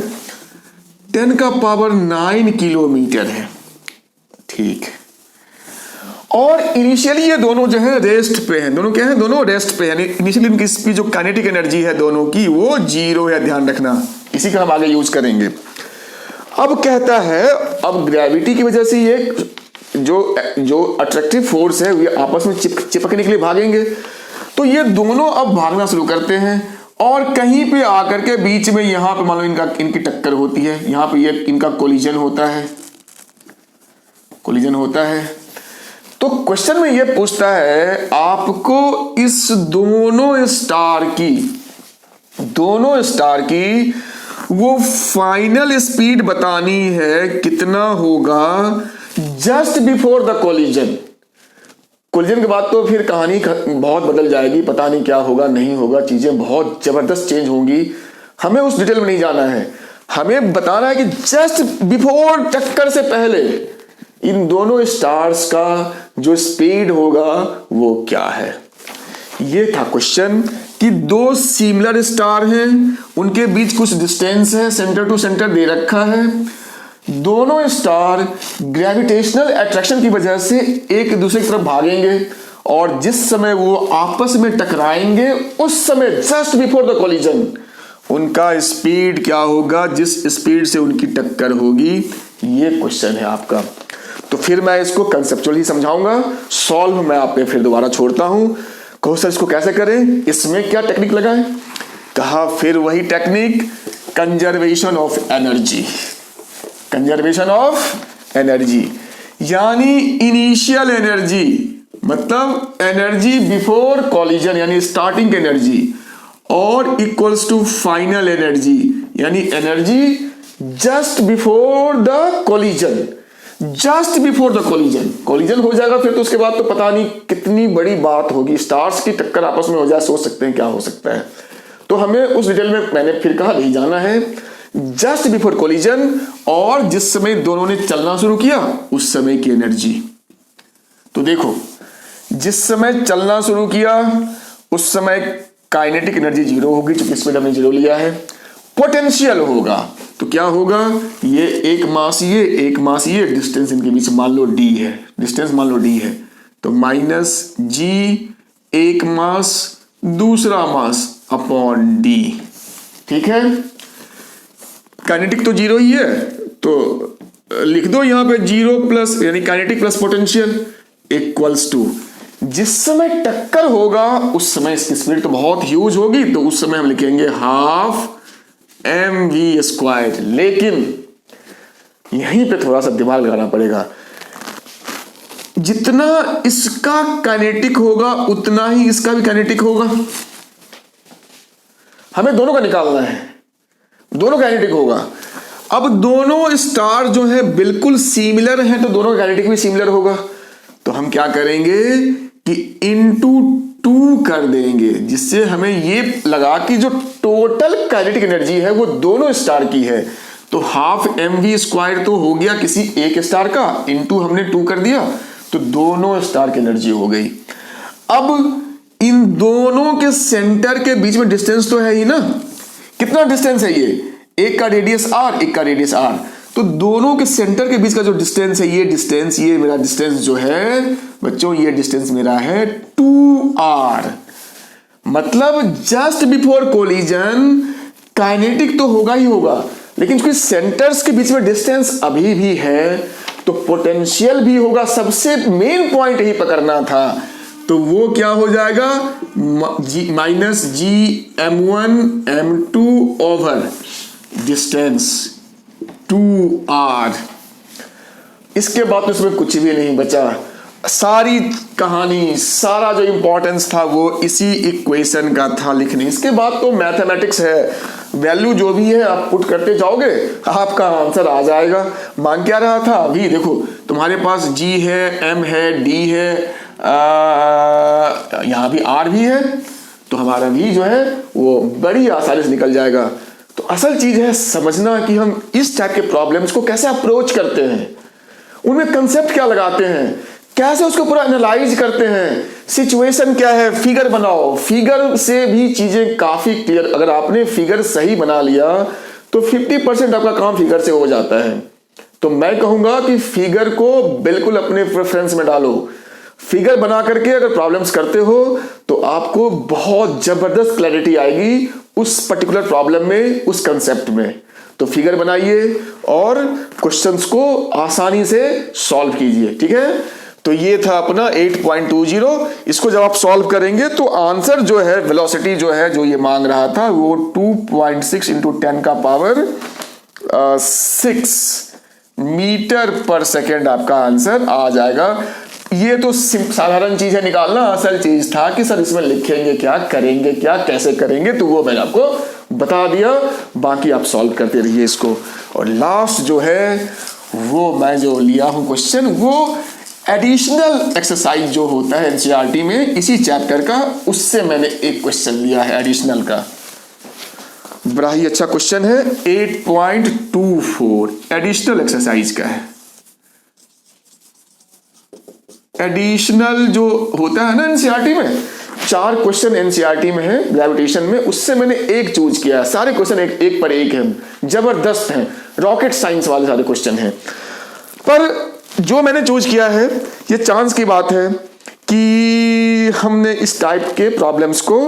10 का पावर 9 किलोमीटर है, ठीक है। और इनिशियली ये दोनों जो है रेस्ट पे हैं, दोनों क्या है, दोनों रेस्ट पे हैं। इनिशियली इनकी जो काइनेटिक एनर्जी है दोनों की वो 0 है, ध्यान रखना, इसी का हम आगे यूज करेंगे। अब कहता है, अब ग्रेविटी की वजह से ये जो अट्रैक्टिव फोर्स है ये आपस में चिपकने के लिए भागेंगे। तो ये दोनों अब भागना शुरू करते हैं, और कहीं पे आकर के बीच में यहां पे मान लो इनकी टक्कर होती है, यहां पे ये इनका कोलिजन होता है। तो क्वेश्चन में ये पूछता है आपको इस दोनों स्टार की वो फाइनल स्पीड बतानी है, कितना होगा just before the collision. Collision के बाद तो फिर कहानी बहुत बदल जाएगी, पता नहीं क्या होगा, नहीं होगा, चीजें बहुत जबरदस्त चेंज होंगी। हमें उस डिटेल में नहीं जाना है, हमें बताना है कि जस्ट बिफोर टक्कर से पहले इन दोनों स्टार्स का जो स्पीड होगा वो क्या है। ये था क्वेश्चन कि 2 सिमिलर स्टार हैं, उनके बीच कुछ डिस्टेंस है, सेंटर टू सेंटर दे रखा है। दोनों स्टार ग्रेविटेशनल अट्रैक्शन की वजह से एक दूसरे की तरफ भागेंगे, और जिस समय वो आपस में टकराएंगे उस समय जस्ट बिफोर द कोलिजन उनका स्पीड क्या होगा, जिस स्पीड से उनकी टक्कर होगी। ये क्वेश्चन है आपका। तो फिर मैं इसको कंसेप्चुअली समझाऊंगा, सॉल्व मैं आप पे फिर दोबारा छोड़ता हूं। कहो सर इसको कैसे करें, इसमें क्या टेक्निक लगाएं? कहा फिर वही technique, conservation of energy. Conservation of energy यानी इनिशियल एनर्जी, मतलब एनर्जी बिफोर कॉलिजन यानी स्टार्टिंग एनर्जी, और इक्वल्स टू फाइनल एनर्जी यानी energy just before the collision. Just before the collision, collision हो जाएगा फिर तो उसके बाद तो पता नहीं कितनी बड़ी बात होगी, स्टार्स की टक्कर आपस में हो जाए, सोच सकते हैं क्या हो सकता है। तो हमें उस डिटेल में मैंने फिर कहा नहीं जाना है। जस्ट बिफोर कॉलिजन और जिस समय दोनों ने चलना शुरू किया उस समय की एनर्जी। तो देखो जिस समय चलना शुरू किया उस समय काइनेटिक एनर्जी 0 होगी, चूंकि स्पीड हमने 0 लिया है। पोटेंशियल होगा तो क्या होगा, ये एक मास ये डिस्टेंस इनके बीच मान लो d है, डिस्टेंस मान लो d है, तो माइनस g एक मास दूसरा मास अपॉन d। ठीक है, काइनेटिक तो 0 ही है तो लिख दो यहां पे 0 प्लस यानी kinetic plus potential equals to, जिस समय टक्कर होगा उस समय इसकी स्पीड तो बहुत ह्यूज होगी, तो उस समय हम लिखेंगे हाफ mv²। लेकिन यहीं पे थोड़ा सा दिमाग लगाना पड़ेगा, जितना इसका काइनेटिक होगा उतना ही इसका भी काइनेटिक होगा। हमें दोनों का निकालना है, दोनों काइनेटिक होगा। अब दोनों स्टार जो है बिल्कुल सिमिलर हैं तो दोनों का काइनेटिक भी सिमिलर होगा, तो हम क्या करेंगे कि इनटू 2 कर देंगे, जिससे हमें ये लगा कि जो टोटल काइनेटिक एनर्जी है वो दोनों स्टार की है। तो हाफ mv² तो हो गया किसी एक स्टार का, इनटू हमने 2 कर दिया तो दोनों स्टार की एनर्जी हो गई। अब इन दोनों के सेंटर के बीच में डिस्टेंस तो है ही ना, कितना डिस्टेंस है ये, एक का रेडियस r एक का रेडियस r, तो दोनों के सेंटर के बीच का जो डिस्टेंस है ये डिस्टेंस, ये मेरा डिस्टेंस जो है बच्चों, ये डिस्टेंस मेरा है 2r। मतलब जस्ट बिफोर कोलिजन काइनेटिक तो होगा ही होगा, लेकिन क्योंकि सेंटर्स के बीच में डिस्टेंस अभी भी है तो पोटेंशियल भी होगा। सबसे मेन पॉइंट ही पकड़ना था, तो वो क्या हो जाएगा, minus gm1 m2 over distance 2r। इसके बाद तो इसमें कुछ भी नहीं बचा, सारी कहानी सारा जो इंपॉर्टेंस था वो इसी इक्वेशन का था लिखने। इसके बाद तो मैथमेटिक्स है, वैल्यू जो भी है आप पुट करते जाओगे आपका आंसर आ जाएगा। मान क्या रहा था, अभी देखो तुम्हारे पास g है, m है, d है, यहां भी r भी है, तो हमारा v जो है वो बड़ी आसानी से निकल जाएगा। तो असल चीज है समझना कि हम इस टाइप के प्रॉब्लम्स को कैसे अप्रोच करते हैं, उनमें कंसेप्ट क्या लगाते हैं, कैसे उसको पूरा एनालाइज करते हैं, सिचुएशन क्या है, फिगर बनाओ। फिगर से भी चीजें काफी क्लियर, अगर आपने फिगर सही बना लिया तो 50% आपका काम फिगर से हो जाता है। तो मैं कहूंगा कि फिगर को बिल्कुल अपने प्रेफरेंस में डालो। फिगर बना करके अगर प्रॉब्लम्स करते हो तो आपको बहुत जबरदस्त क्लैरिटी आएगी उस पर्टिकुलर प्रॉब्लम में, उस कंसेप्ट में। तो फिगर बनाइए और क्वेश्चंस को आसानी से सॉल्व कीजिए। ठीक है, तो ये था अपना 8.20। इसको जब आप सॉल्व करेंगे तो आंसर जो है, वेलोसिटी जो है जो ये मांग रहा था वो 2.6 इंटू 10 का पावर 6 मीटर पर सेकेंड आपका आंसर आ जाएगा। ये तो साधारण चीज है निकालना, असल चीज था कि सर इसमें लिखेंगे क्या, करेंगे क्या, कैसे करेंगे, तो वो मैंने आपको बता दिया। बाकी आप सॉल्व करते रहिए इसको। और लास्ट जो है वो मैं जो लिया हूं क्वेश्चन, वो एडिशनल एक्सरसाइज जो होता है एनसीईआरटी में इसी चैप्टर का, उससे मैंने एक क्वेश्चन लिया है एडिशनल का। बड़ा ही अच्छा क्वेश्चन है, 8.24 एडिशनल एक्सरसाइज का है। एडिशनल जो होता है ना एनसीईआरटी में, 4 क्वेश्चन एनसीईआरटी में है ग्रेविटेशन में, उससे मैंने एक चूज किया है। सारे क्वेश्चन एक पर एक हैं, जबरदस्त हैं, रॉकेट साइंस वाले सारे क्वेश्चन हैं। पर जो मैंने चूज किया है, ये चांस की बात है कि हमने इस टाइप के प्रॉब्लम्स को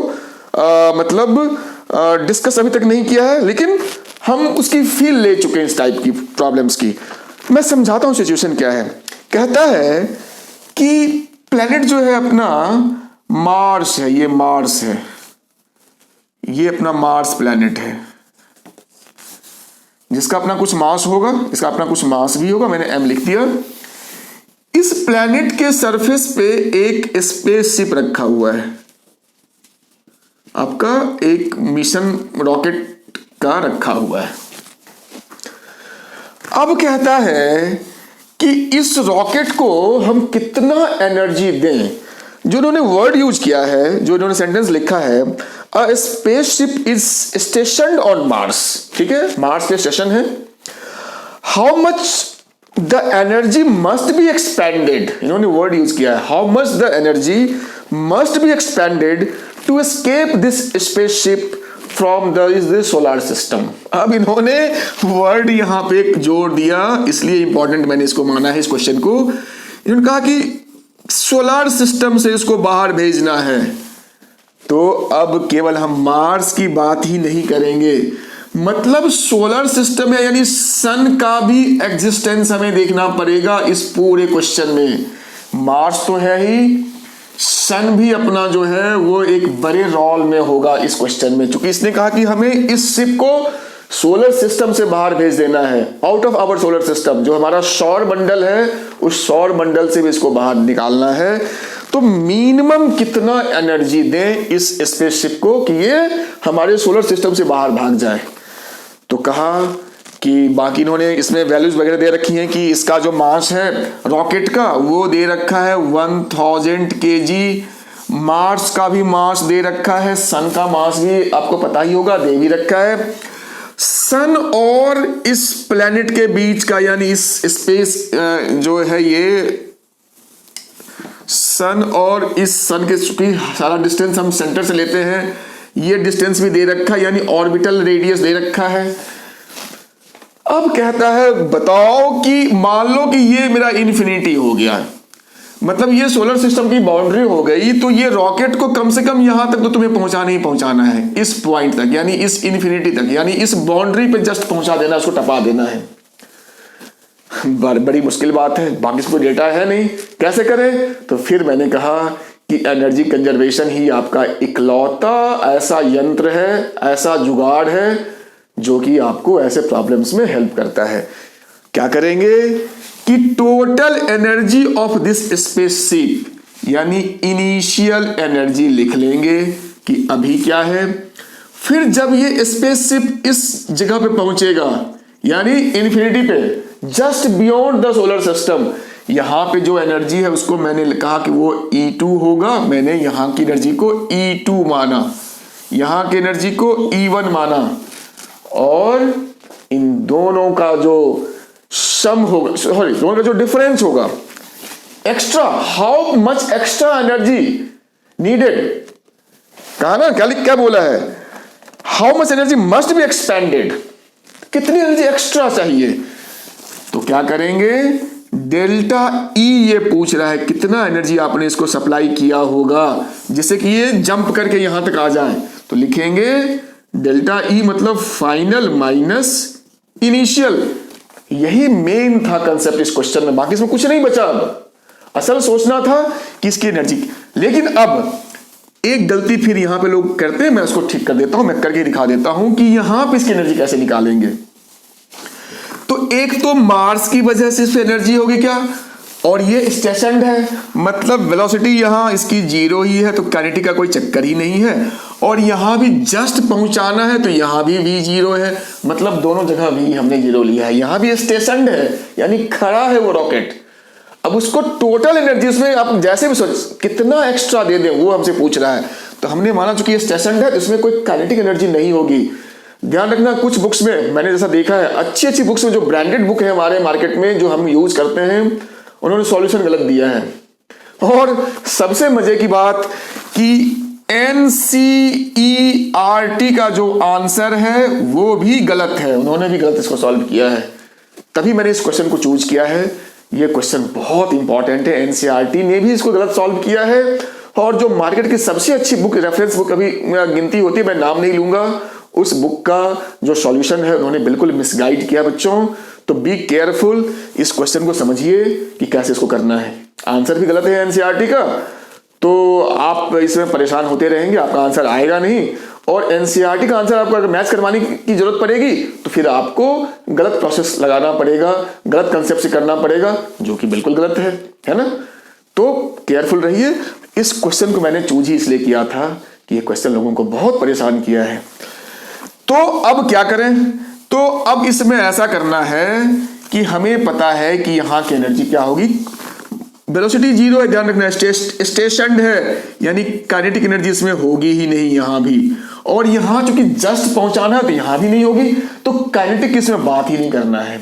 डिस्कस अभी तक नहीं किया है, लेकिन हम उसकी फील ले चुके हैं इस टाइप की प्रॉब्लम्स की। मैं समझाता हूं सिचुएशन क्या है कहता है कि प्लेनेट जो है अपना मार्स है, ये मार्स है, ये अपना मार्स प्लेनेट है, जिसका अपना कुछ मास होगा, इसका अपना कुछ मास भी होगा, मैंने m लिख दिया। इस प्लेनेट के सरफेस पे एक स्पेसशिप रखा हुआ है, आपका एक मिशन रॉकेट का रखा हुआ है। अब कहता है कि इस रॉकेट को हम कितना एनर्जी दें। जो इन्होंने वर्ड यूज किया है, जो इन्होंने सेंटेंस लिखा है, a spaceship is stationed on Mars, ठीक है, मार्स पे स्टेशन है। How much the energy must be expended, इन्होंने वर्ड यूज किया है, how much the energy must be expended to escape this spaceship from the solar system. अब इन्होंने word यहां पे जोड़ दिया, इसलिए इंपॉर्टेंट मैंने इसको माना है इस क्वेश्चन को। इन्होंने कहा कि सोलर सिस्टम से इसको बाहर भेजना है, तो अब केवल हम मार्स की बात ही नहीं करेंगे, मतलब सोलर सिस्टम है यानी सन का भी एग्जिस्टेंस हमें देखना पड़ेगा इस पूरे क्वेश्चन में। मार्स तो है ही, सन भी अपना जो है वो एक बड़े रोल में होगा इस क्वेश्चन में, क्योंकि इसने कहा कि हमें इस शिप को सोलर सिस्टम से बाहर भेज देना है, out of our solar system. जो हमारा सौर मंडल है उस सौर मंडल से भी इसको बाहर निकालना है। तो मिनिमम कितना एनर्जी दें इस स्पेसशिप को कि ये हमारे सोलर सिस्टम से बाहर भाग जाए। तो कहा कि बाकी इन्होंने इसमें वैल्यूज वगैरह दे रखी हैं कि इसका जो मास है रॉकेट का वो दे रखा है 1000 kg, मार्स का भी मास दे रखा है, सन का मास भी आपको पता ही होगा, दे भी रखा है। सन और इस प्लेनेट के बीच का यानी इस स्पेस जो है ये सन और इस सन के चूंकि सारा डिस्टेंस हम सेंटर से लेते हैं, ये डिस्टेंस भी दे रखा है यानी ऑर्बिटल रेडियस दे रखा है। अब कहता है बताओ कि मान लो कि ये मेरा इन्फिनिटी हो गया, मतलब ये सोलर सिस्टम की बाउंड्री हो गई, तो ये रॉकेट को कम से कम यहां तक तो तुम्हें पहुंचाना ही पहुंचाना है, इस पॉइंट तक यानी इस इन्फिनिटी तक, यानी इस बाउंड्री पे जस्ट पहुंचा देना, उसको टपा देना है। बड़ी मुश्किल बात है, बाकी इसको डेटा है नहीं, कैसे करें? तो फिर मैंने कहा कि एनर्जी कंजर्वेशन ही आपका इकलौता ऐसा यंत्र है, ऐसा जुगाड़ है जो कि आपको ऐसे प्रॉब्लम्स में हेल्प करता है। क्या करेंगे कि total energy of this spaceship यानी इनिशियल एनर्जी लिख लेंगे कि अभी क्या है। फिर जब ये स्पेसशिप इस जगह पे पहुंचेगा यानी इन्फिनिटी पे, just beyond the solar system, यहां पे जो एनर्जी है उसको मैंने कहा कि वो E2 होगा। मैंने यहां की एनर्जी को E2 माना, यहां की एनर्जी को E1 माना, और इन दोनों का जो सम होगा, सॉरी दोनों का जो डिफरेंस होगा, extra, how much extra energy needed, कहा ना, क्या बोला है, how much energy must be expanded, कितनी एनर्जी एक्स्ट्रा चाहिए। तो क्या करेंगे, डेल्टा ई ये पूछ रहा है कितना एनर्जी आपने इसको सप्लाई किया होगा जिससे कि ये जंप करके यहां तक आ जाए। तो लिखेंगे डेल्टा ई मतलब फाइनल माइनस इनिशियल। यही मेन था कंसेप्ट इस क्वेश्चन में, बाकी इसमें कुछ नहीं बचा। अब असल सोचना था कि इसकी एनर्जी, लेकिन अब एक गलती फिर यहां पे लोग करते हैं, मैं उसको ठीक कर देता हूं, मैं करके दिखा देता हूं कि यहां पे इसकी एनर्जी कैसे निकालेंगे। तो एक तो मार्स की वजह से इस पे एनर्जी होगी क्या, और ये स्टेशन्ड है मतलब वेलोसिटी यहां इसकी 0 ही है, तो काइनेटिक का कोई चक्कर ही नहीं है, और यहां भी जस्ट पहुंचाना है तो यहां भी v 0 है, मतलब दोनों जगह v हमने 0 लिया है। यहां भी स्टेशन्ड है यानी खड़ा है वो रॉकेट। अब उसको टोटल एनर्जी उसमें आप जैसे भी सोच कितना एक्स्ट्रा दे दें वो हमसे पूछ रहा है। तो हमने माना चूंकि ये स्टेशन्ड है तो इसमें कोई काइनेटिक एनर्जी नहीं होगी। ध्यान रखना, कुछ बुक्स में मैंने जैसा देखा है, अच्छी बुक्स में जो ब्रांडेड बुक है हमारे मार्केट में जो हम यूज करते हैं, उन्होंने सॉल्यूशन गलत दिया है। और सबसे मजे की बात कि NCERT का जो आंसर है वो भी गलत है, उन्होंने भी गलत इसको सॉल्व किया है। तभी मैंने इस क्वेश्चन को चूज किया है। ये क्वेश्चन बहुत इंपॉर्टेंट है, NCERT ने भी इसको गलत सॉल्व किया है। और जो मार्केट की सबसे अच्छी बुक, रेफरेंस बुक अभी गिनती होती है, मैं नाम नहीं लूंगा, उस बुक का जो सॉल्यूशन है उन्होंने बिल्कुल मिसगाइड किया बच्चों। तो बी केयरफुल, इस क्वेश्चन को समझिए कि कैसे इसको करना है। आंसर भी गलत है एनसीईआरटी का, तो आप इसमें परेशान होते रहेंगे, आपका आंसर आएगा नहीं। और एनसीईआरटी का आंसर आपको अगर मैच करवाने की जरूरत पड़ेगी तो फिर आपको गलत प्रोसेस लगाना पड़ेगा, गलत कंसेप्ट से करना पड़ेगा, जो कि बिल्कुल गलत है ना। तो केयरफुल रहिए। इस क्वेश्चन को मैंने चूज ही इसलिए किया था कि ये क्वेश्चन लोगों को बहुत परेशान किया है। तो अब क्या करें, तो अब इसमें ऐसा करना है कि हमें पता है कि यहां की एनर्जी क्या होगी, वेलोसिटी जीरो है, ध्यान रखना, स्टेशनड है, यानी काइनेटिक एनर्जी इसमें होगी ही नहीं यहां भी। और यहां चूंकि जस्ट पहुंचाना है तो यहां भी नहीं होगी, तो काइनेटिक इसमें बात ही नहीं करना है।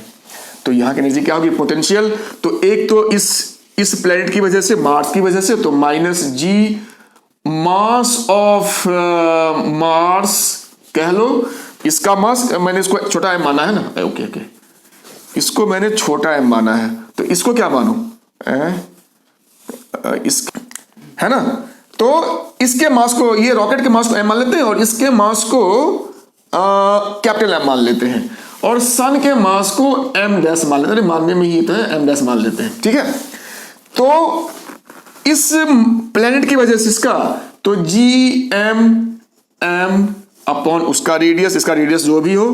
तो यहां की एनर्जी क्या होगी, पोटेंशियल। तो एक तो इस प्लेनेट की वजह से, मार्स की वजह से, तो minus G mass of Mars कह लो, इसका मास मैंने इसको छोटा एम माना है ना, ओके ओके, इसको मैंने छोटा एम माना है, तो इसको क्या मानूं, इस है ना। तो इसके मास को, ये रॉकेट के मास को एम मान लेते हैं और इसके मास को कैपिटल एम मान लेते हैं, और सन के मास को एम डैश मान लेते हैं, मानने में ही तो है, एम डैश मान लेते हैं, ठीक है। तो इस प्लेनेट की वजह से इसका, तो जी एम अपॉन उसका रेडियस, इसका रेडियस जो भी हो,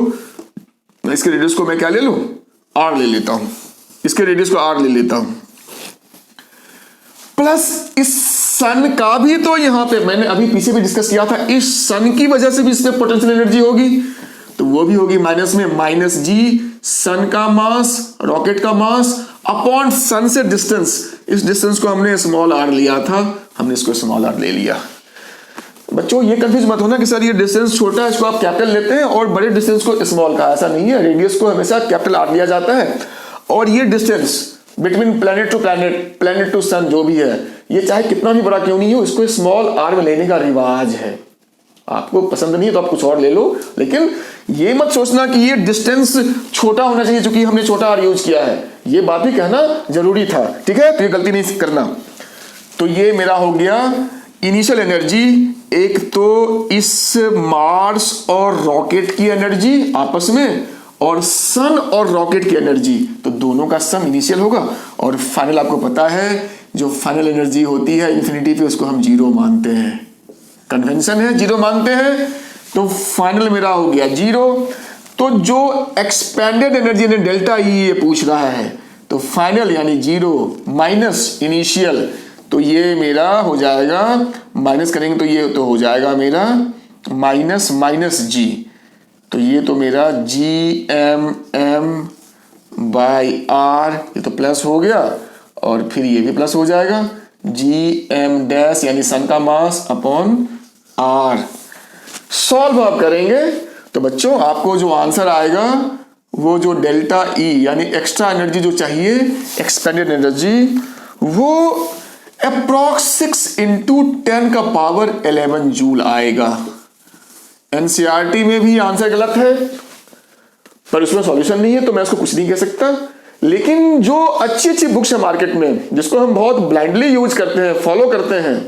इसके रेडियस को मैं क्या ले लूं, आर ले लेता हूं, इसके रेडियस को आर ले लेता हूं, प्लस इस सन का भी, तो यहां पे मैंने अभी पीछे भी डिस्कस किया था, इस सन की वजह से भी इसमें पोटेंशियल एनर्जी होगी, तो वो भी होगी माइनस में माइनस जी सन का मास, रॉकेट का मास अपॉन सन से डिस्टेंस, इस डिस्टेंस को हमने स्मॉल आर लिया था, हमने इसको स्मॉल आर ले लिया। बच्चों ये कंफ्यूज मत होना कि सर ये डिस्टेंस छोटा है, इसको आप कैपिटल लेते हैं और बड़े डिस्टेंस को स्मॉल का, ऐसा नहीं है। रेडियस को हमेशा कैपिटल आर लिया जाता है, और ये distance between planet to planet, planet to sun जो भी है, ये चाहे कितना भी बड़ा क्यों नहीं हो, इसको स्मॉल आर में लेने का रिवाज है। आपको पसंद नहीं है तो आप कुछ और ले लो, लेकिन ये मत सोचना कि ये डिस्टेंस छोटा होना चाहिए क्योंकि हमने छोटा आर यूज किया है, ये बात भी कहना जरूरी था, ठीक है। तो ये गलती नहीं करना। तो ये मेरा हो गया इनिशियल एनर्जी, एक तो इस मार्स और रॉकेट की एनर्जी आपस में, और सन और रॉकेट की एनर्जी, तो दोनों का सम इनिशियल होगा, और फाइनल आपको पता है जो फाइनल एनर्जी होती है इन्फिनिटी पे, उसको हम जीरो मानते हैं, कन्वेंशन है जीरो मानते हैं। तो फाइनल मेरा हो गया जीरो। तो जो एक्सपेंडेड एनर्जी ने डेल्टा ई ये पूछ रहा है, तो फाइनल यानी जीरो माइनस इनिशियल, तो ये मेरा हो जाएगा, माइनस करेंगे तो ये तो हो जाएगा मेरा माइनस माइनस जी, तो ये तो मेरा जी एम बाई आर, ये तो प्लस हो गया, और फिर ये भी प्लस हो जाएगा, जी एम डैश यानी सन का मास अपॉन आर। सॉल्व आप करेंगे तो बच्चों आपको जो आंसर आएगा वो जो डेल्टा ई यानी एक्स्ट्रा एनर्जी जो चाहिए, एक्सपेंडेड एनर्जी, वो अप्रॉक्स 6 इंटू 10 का पावर 11 जूल आएगा। एनसीईआरटी में भी आंसर गलत है, पर उसमें सॉल्यूशन नहीं है तो मैं उसको कुछ नहीं कह सकता। लेकिन जो अच्छी अच्छी बुक्स है मार्केट में, जिसको हम बहुत ब्लाइंडली यूज करते हैं, फॉलो करते हैं,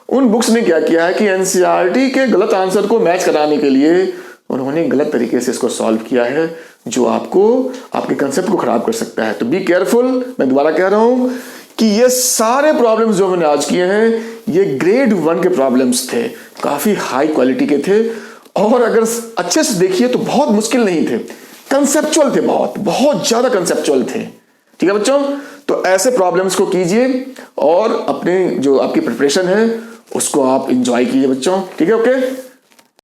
उन बुक्स ने क्या किया है कि एनसीईआरटी के गलत आंसर को मैच कराने के लिए उन्होंने गलत तरीके से इसको सॉल्व किया है, जो आपको आपके कंसेप्ट को खराब कर सकता है। तो बी केयरफुल। मैं दोबारा कह रहा हूं कि ये सारे प्रॉब्लम्स जो मैंने आज किए हैं ये ग्रेड 1 के प्रॉब्लम्स थे, काफी हाई क्वालिटी के थे, और अगर अच्छे से देखिए तो बहुत मुश्किल नहीं थे, कंसेप्चुअल थे, बहुत बहुत ज्यादा कंसेप्चुअल थे। ठीक है बच्चों, तो ऐसे प्रॉब्लम्स को कीजिए और अपने जो आपकी प्रिपरेशन है उसको आप एंजॉय कीजिए बच्चों। ठीक है, ओके।